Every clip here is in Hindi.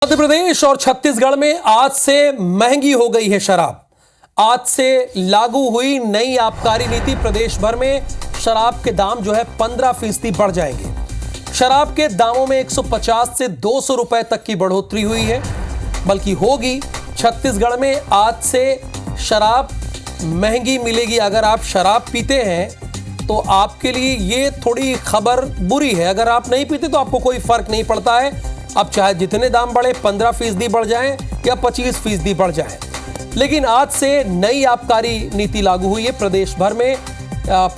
मध्य प्रदेश और छत्तीसगढ़ में आज से महंगी हो गई है शराब। आज से लागू हुई नई आबकारी नीति। प्रदेश भर में शराब के दाम जो है 15% बढ़ जाएंगे। शराब के दामों में 150 से 200 रुपए तक की बढ़ोतरी हुई है, बल्कि होगी। छत्तीसगढ़ में आज से शराब महंगी मिलेगी। अगर आप शराब पीते हैं तो आपके लिए ये थोड़ी खबर बुरी है। अगर आप नहीं पीते तो आपको कोई फर्क नहीं पड़ता है। अब चाहे जितने दाम बढ़े, 15% बढ़ जाएं या 25% बढ़ जाएं, लेकिन आज से नई आबकारी नीति लागू हुई है। प्रदेश भर में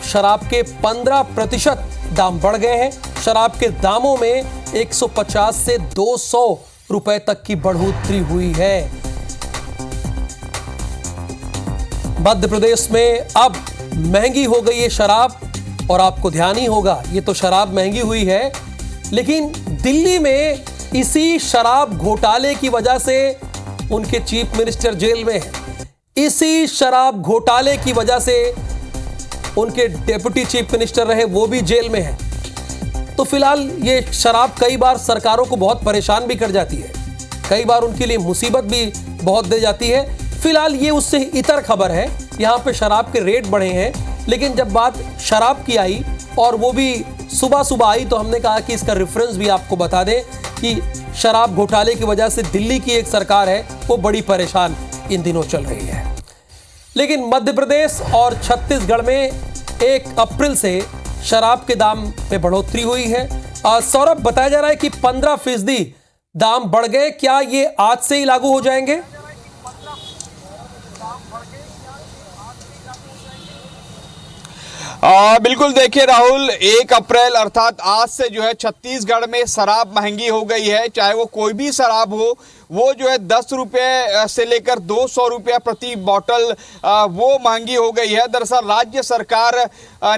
शराब के 15% दाम बढ़ गए हैं। शराब के दामों में 150 से 200 रुपए तक की बढ़ोतरी हुई है। मध्य प्रदेश में अब महंगी हो गई है शराब, और आपको ध्यान ही होगा ये तो शराब महंगी हुई है, लेकिन दिल्ली में इसी शराब घोटाले की वजह से उनके चीफ मिनिस्टर जेल में हैं। इसी शराब घोटाले की वजह से उनके डिप्टी चीफ मिनिस्टर रहे वो भी जेल में हैं। तो फिलहाल ये शराब कई बार सरकारों को बहुत परेशान भी कर जाती है, कई बार उनके लिए मुसीबत भी बहुत दे जाती है। फिलहाल ये उससे इतर खबर है। यहाँ पे शराब के रेट बढ़े हैं, लेकिन जब बात शराब की आई और वो भी सुबह सुबह आई, तो हमने कहा कि इसका रेफरेंस भी आपको बता दें कि शराब घोटाले की वजह से दिल्ली की एक सरकार है वो बड़ी परेशान इन दिनों चल रही है। लेकिन मध्य प्रदेश और छत्तीसगढ़ में 1 अप्रैल से शराब के दाम में बढ़ोतरी हुई है। सौरभ, बताया जा रहा है कि 15% दाम बढ़ गए। क्या ये आज से ही लागू हो जाएंगे? बिल्कुल, देखिए राहुल, 1 अप्रैल अर्थात आज से जो है छत्तीसगढ़ में शराब महंगी हो गई है। चाहे वो कोई भी शराब हो, वो जो है 10 रुपये से लेकर 200 रुपया प्रति बॉटल वो महंगी हो गई है। दरअसल राज्य सरकार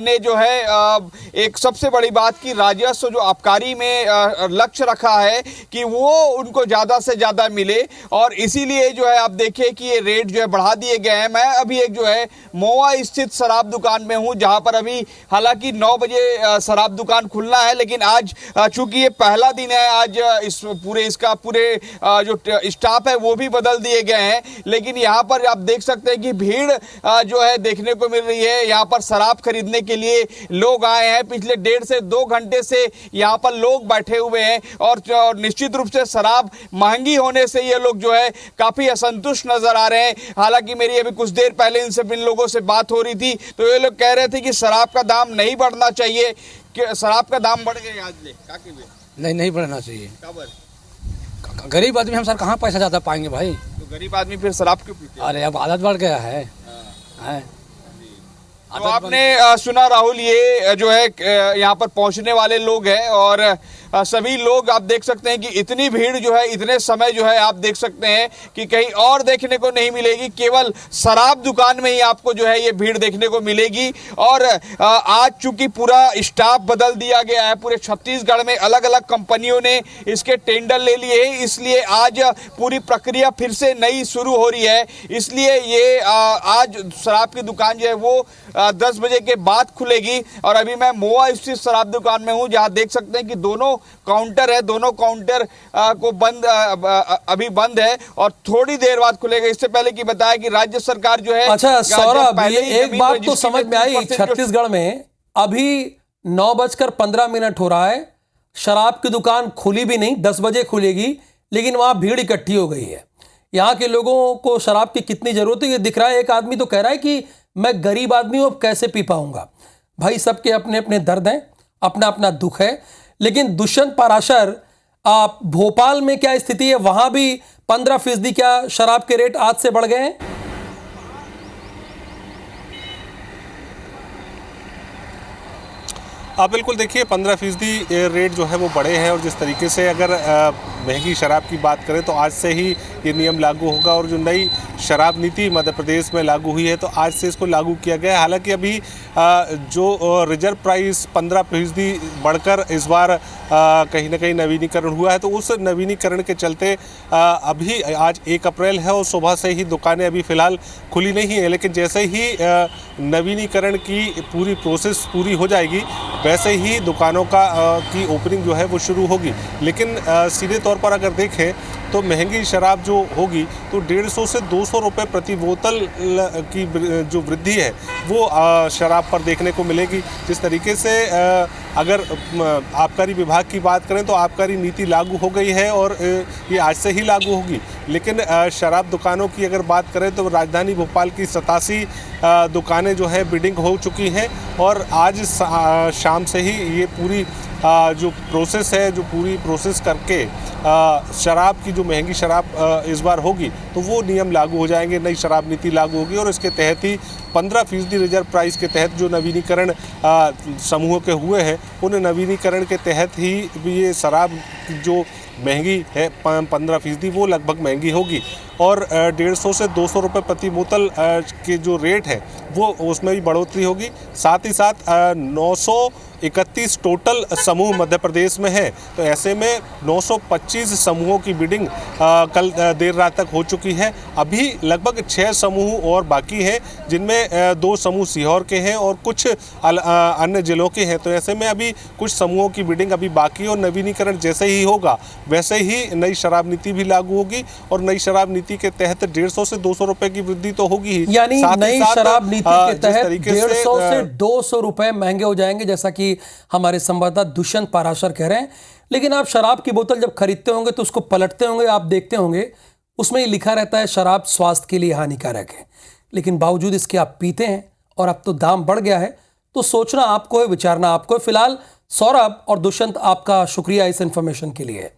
ने जो है एक सबसे बड़ी बात की राजस्व जो आबकारी में लक्ष्य रखा है कि वो उनको ज़्यादा से ज़्यादा मिले, और इसीलिए जो है आप देखिए कि ये रेट जो है बढ़ा दिए गए हैं। मैं अभी एक जो है महुआ स्थित शराब दुकान में हूँ, जहाँ पर अभी हालांकि 9 बजे शराब दुकान खुलना है, लेकिन आज चूंकि ये पहला दिन है, आज इसका पूरे जो स्टाफ है वो भी बदल दिए गए हैं। लेकिन यहाँ पर आप देख सकते हैं कि भीड़ जो है देखने को मिल रही है। यहाँ पर शराब खरीदने के लिए लोग आए हैं। पिछले 1.5 से 2 घंटे से यहाँ पर लोग बैठे हुए हैं, और निश्चित रूप से शराब महंगी होने से ये लोग जो है काफी असंतुष्ट नजर आ रहे हैं। हालांकि मेरी अभी कुछ देर पहले इन लोगों से बात हो रही थी, तो ये लोग कह रहे थे कि शराब का दाम नहीं बढ़ना चाहिए। कि शराब का दाम बढ़ गया आज नहीं बढ़ना चाहिए। खबर गरीब आदमी हम सर कहाँ पैसा ज्यादा पाएंगे भाई? तो गरीब आदमी फिर शराब क्यों पीते हैं? अरे अब आदत बढ़ गया है। तो आपने सुना राहुल, ये जो है यहाँ पर पहुंचने वाले लोग हैं, और सभी लोग आप देख सकते हैं कि इतनी भीड़ जो है, इतने समय जो है आप देख सकते हैं कि कहीं और देखने को नहीं मिलेगी। केवल शराब दुकान में ही आपको जो है ये भीड़ देखने को मिलेगी। और आज चूंकि पूरा स्टाफ बदल दिया गया है, पूरे छत्तीसगढ़ में अलग अलग कंपनियों ने इसके टेंडर ले लिए हैं, इसलिए आज पूरी प्रक्रिया फिर से नई शुरू हो रही है। इसलिए ये आज शराब की दुकान जो है वो 10 बजे के बाद खुलेगी। और अभी मैं महुआ स्थित शराब दुकान में हूँ, जहाँ देख सकते हैं कि दोनों काउंटर है, दोनों काउंटर को अभी बंद है और थोड़ी देर बाद खुलेगा। इससे पहले कि बताया कि राज्य सरकार जो है। अच्छा सौरभ, ये एक बात तो समझ में आई, छत्तीसगढ़ में अभी 9:15 हो रहा है, शराब की दुकान खुली भी नहीं, 10 बजे खुलेगी, लेकिन वहां भीड़ इकट्ठी हो गई है। यहाँ के लोगों को शराब की कितनी जरूरत है ये दिख रहा है। एक आदमी तो कह रहा है कि मैं गरीब आदमी हूं, अब कैसे पी पाऊंगा। भाई, सबके अपने अपने दर्द हैं, अपना अपना दुख है। लेकिन दुष्यंत पाराशर, भोपाल में क्या स्थिति है? वहां भी 15% क्या शराब के रेट आज से बढ़ गए हैं? आप बिल्कुल देखिए, 15% रेट जो है वो बढ़े हैं, और जिस तरीके से अगर महंगी शराब की बात करें तो आज से ही ये नियम लागू होगा। और जो नई शराब नीति मध्य प्रदेश में लागू हुई है तो आज से इसको लागू किया गया है। हालांकि अभी जो रिजर्व प्राइस 15% बढ़कर इस बार कहीं ना कहीं नवीनीकरण हुआ है, तो उस नवीनीकरण के चलते अभी आज 1 अप्रैल है और सुबह से ही दुकानें अभी फ़िलहाल खुली नहीं है। लेकिन जैसे ही नवीनीकरण की पूरी प्रोसेस पूरी हो जाएगी, वैसे ही दुकानों की ओपनिंग जो है वो शुरू होगी। लेकिन सीधे तौर पर अगर देखें तो महंगी शराब जो होगी तो 150 से 200 रुपये प्रति बोतल की जो वृद्धि है वो शराब पर देखने को मिलेगी। जिस तरीके से अगर आबकारी विभाग की बात करें तो आबकारी नीति लागू हो गई है और ये आज से ही लागू होगी, लेकिन शराब दुकानों की अगर बात करें तो राजधानी भोपाल की 87 दुकानें जो है बिडिंग हो चुकी हैं और आज शाम से ही ये पूरी जो प्रोसेस है, जो पूरी प्रोसेस करके शराब की जो महंगी शराब इस बार होगी तो वो नियम लागू हो जाएंगे, नई शराब नीति लागू होगी और इसके तहत ही 15% रिजर्व प्राइस के तहत जो नवीनीकरण समूहों के हुए हैं उन नवीनीकरण के तहत ही ये शराब जो महंगी है 15% वो लगभग महंगी होगी और 150 से 200 रुपये प्रति बोतल के जो रेट है वो उसमें भी बढ़ोतरी होगी। साथ ही साथ 931 टोटल समूह मध्य प्रदेश में है, तो ऐसे में 925 समूहों की बिडिंग कल देर रात तक हो चुकी है। अभी लगभग 6 समूह और बाकी हैं, जिनमें 2 समूह सीहोर के हैं और कुछ अन्य जिलों के हैं। तो ऐसे में अभी कुछ समूहों की बिडिंग अभी बाकी और नवीनीकरण जैसे ही होगा वैसे ही नई शराब नीति भी लागू होगी और नई शराब नीति के तहत 150 से 200 रुपए की वृद्धि तो होगी ही, यानी नई शराब नीति के तहत 150 से 200 रुपए महंगे हो जाएंगे, जैसा कि हमारे संवाददाता दुष्यंत पाराशर कह रहे हैं। लेकिन आप शराब की बोतल जब खरीदते होंगे तो उसको पलटते होंगे, आप देखते होंगे उसमें ये लिखा रहता है शराब स्वास्थ्य के लिए हानिकारक है, लेकिन बावजूद इसके आप पीते हैं और अब तो दाम बढ़ गया है। तो सोचना आपको है, विचारना आपको है। फिलहाल सौरभ और दुष्यंत, आपका शुक्रिया इस इंफॉर्मेशन के लिए।